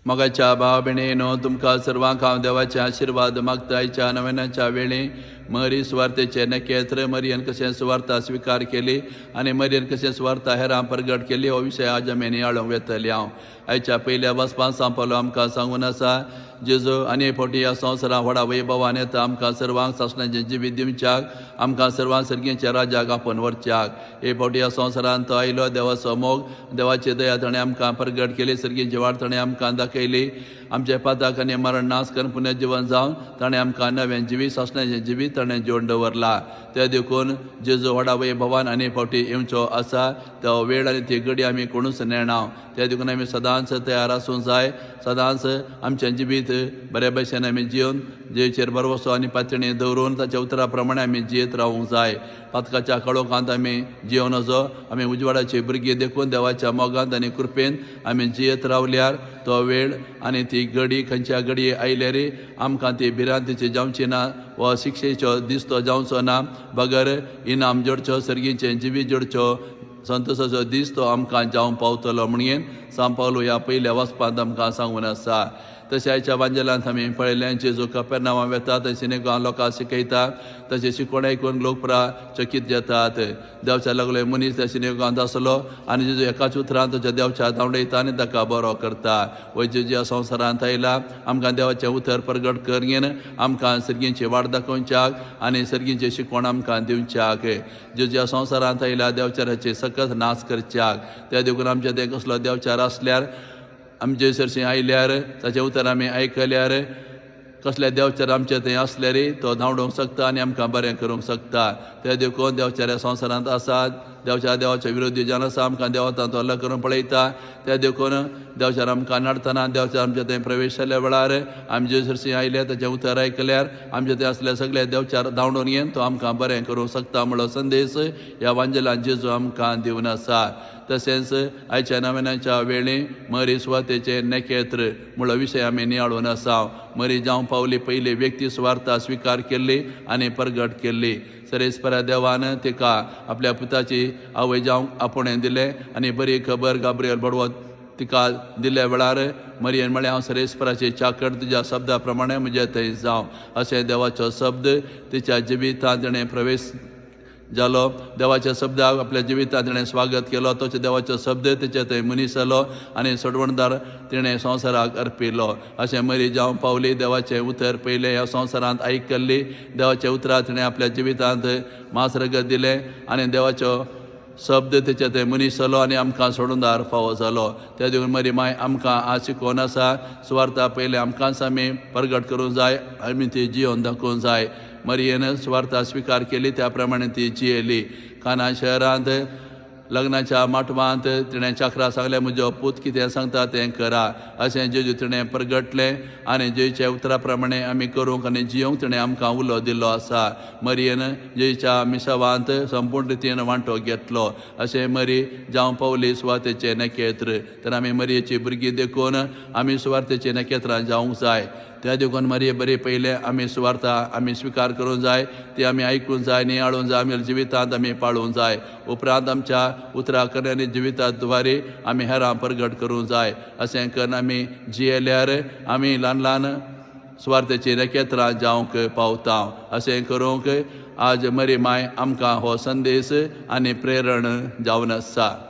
मोगाच्या भाव भयणीनो, तुमकां सर्वांक हांव देवाचे आशिर्वाद मागतायच्या नव्यानाच्या वेळी मरी सुवार्थेचे नखेत्र मरियन कशें सुवार्ता स्विकार केली आनी मरियन कशें सुवार्ता हेरां प्रगट केली हो विशय आज आमी नियाळोंक वेतले हांव. आयच्या पयल्या वचपान सांपलो आमकां सांगून आसा जेजू आनी फावटी ह्या संवसारां व्हडा वैभवान येता आमकां सर्वांक सासणाचें जिवीत दिवच्याक, आमकां सर्वांक सर्गीच्या राजाक आपोवन व्हरच्याक. हे फावटी ह्या संवसारांत तो आयलो देवाचो मोग, देवाची दया ताणें आमकां प्रगट केली, सर्गीची वाट ताणें आमकां दाखयली. आमच्या पाताक आनी मरण नाश करून पुण्य जिवन जावन ताणें आमकां नवें जिवीत सासणाचें जिवीत ताणें जोडून दवरला. ते देखून जेजू व्हडा वैभवान आनी फावटी येवचो आसा. तो वेळ आनी ती घडी आमी कोणूच नेणाव. ते देखून आमी सदांच तयार आसूंक जाय. सदांच आमचें जिवीत बरे भशेन आमी जिवन जेचेर भरवसो आनी पातळी दवरून ताच्या उतरा प्रमाणे आमी जियेत रावूंक जाय. पातकाच्या कळोखांत आमी जिवन नजो आमी उजवाडाची भुरगीं देखून देवाच्या मोगांत आनी कृपेन आमी जियेत रावल्यार तो वेळ आनी ती घडी खंयच्या घडये आयल्यार आमकां ती भिरांतीची जावची ना वा शिक्षेचो दिसतो जावचो ना. बगर इनाम जोडचो, सर्गीचें जिवीत जोडचो संतोशाचो दीस तो आमकां जावं पावतलो म्हणून सांपावलो ह्या पयल्या वचपांत आमकां सांगून आसा. तशें आयच्या बांजलांत आमी पळयलें जेजू कपेरनावां वेता थंय सिनेगांव लोकांक शिकयता. तशें शिकोवण आयकून लोक पुरा चकीत जातात. देवच्या लागलो मनीस त्या सिनेगांवांत आसलो आनी जेजू एकाच उतरान ताच्या देवच्या धांवडयता आनी ताका बरो करता. वय जेजू ह्या संवसारांत आयला आमकां देवाचें उतर प्रगट करीन, आमकां सर्गीची वाट दाखोवच्याक आनी सर्गीचें शिकवण आमकां दिवच्याक. जेजू ह्या संवसारांत आयला देवचाराचे सकत नाच करच्याक. त्या देखून आमच्या ते कसलो देवचार आसल्यार आमचे सरशी आयल्यार ताचें उतर आमी आयकल्यार कसले देवचार आमचे थंय आसल्यार तो धांवडोवंक शकता आनी आमकां बरें करूंक शकता. ते देखून देवचार ह्या संवसारांत आसात. देवाच्या विरोधी जावन आसा, आमकां देवतां तो अलग करून पळयता. ते देखून देवचार आमकां नडतना देवचार आमचे थंय प्रवेश जाल्या वेळार आमी जे सरशी आयले ताचें उतर आयकल्यार आमचे थंय आसले सगळे देवचार धांवडोवन येवन तो आमकां बरें करूंक शकता म्हणलो संदेश ह्या वांजलांत जेजू आमकां दिवन आसा. तशेंच आयच्या नव्यानाच्या वेळी मरी सुवातेचे नखेत्र म्हणलो विशय आमी नियाळून आसा. मरी जावं पावली पयली व्यक्ती सुवार्ता स्विकार केल्ली आनी प्रगट केल्ली. सरेस्परा देवान तिका आपल्या पुताची आवय जावंक आपुणें दिलें आनी बरी खबर गाब्रियल बडवो तिका दिल्ल्या वेळार मरियन म्हळें हांव सरेस्पराची चाकर तुज्या शब्दा प्रमाणे म्हजे थंय जावं. अशें देवाचो शब्द तिच्या जिवितांत तिणें प्रवेश जालो. देवाच्या शब्दाक आपल्या जिवितांत तिणें स्वागत केलो. तोच देवाचो शब्द तिचे थंय मनीस जालो आनी सोडवणदार तिणें संवसाराक अर्पिल्लो. अशें मरी जावं पावली देवाचें उतर पयलें ह्या संवसारांत आयकल्ली. देवाच्या उतराक तिणें आपल्या जिवितांत मासरगत दिलें आनी देवाचो शब्द तिचे थंय मनीस जालो आनी आमकां सोडूनदार फावो जालो. त्या देखून मरी माय आमकां आज शिकोवन आसा. सुवार्ता पयलें आमकांच आमी प्रगट करूंक जाय, आमी ती जियोन दाखोवंक जाय. मरियेन सुवार्ता स्विकार केली त्या प्रमाणे ती जियेली. काना शहरांत लग्नाच्या माटवांत तिणें चाकरा सांगलें म्हजो पूत कितें सांगता तें करा. अशें जेजू तिणें प्रगटलें आनी जेच्या उतरा प्रमाणे आमी करूंक आनी जियोंक तिणें आमकां उलो दिल्लो आसा. मरियेन जेच्या मिसावांत संपूर्ण रितीन वांटो घेतलो. अशें मरी जावं पावली सुवातेचे नखेत्र. तर आमी मरयेची भुरगीं देखून आमी सुवातेचे नखेत्रां जावंक जाय. त्या देखून मरी बरी पयलें आमी सुवार्ता आमी स्विकार करूंक जाय, ती आमी आयकूंक जाय, नियाळूंक जाय, आमी जिवितांत आमी पाळूंक जाय. उपरांत आमच्या उतरा कन्यानी जिवितांत द्वारे आमी हेरां प्रगट करूंक जाय. अशें करून आमी जियेल्यार आमी ल्हान ल्हान सुवार्थेची नखेत्रां जावंक पावता. अशें करूंक आज मरी माय आमकां हो संदेश आनी प्रेरण जावन आसा.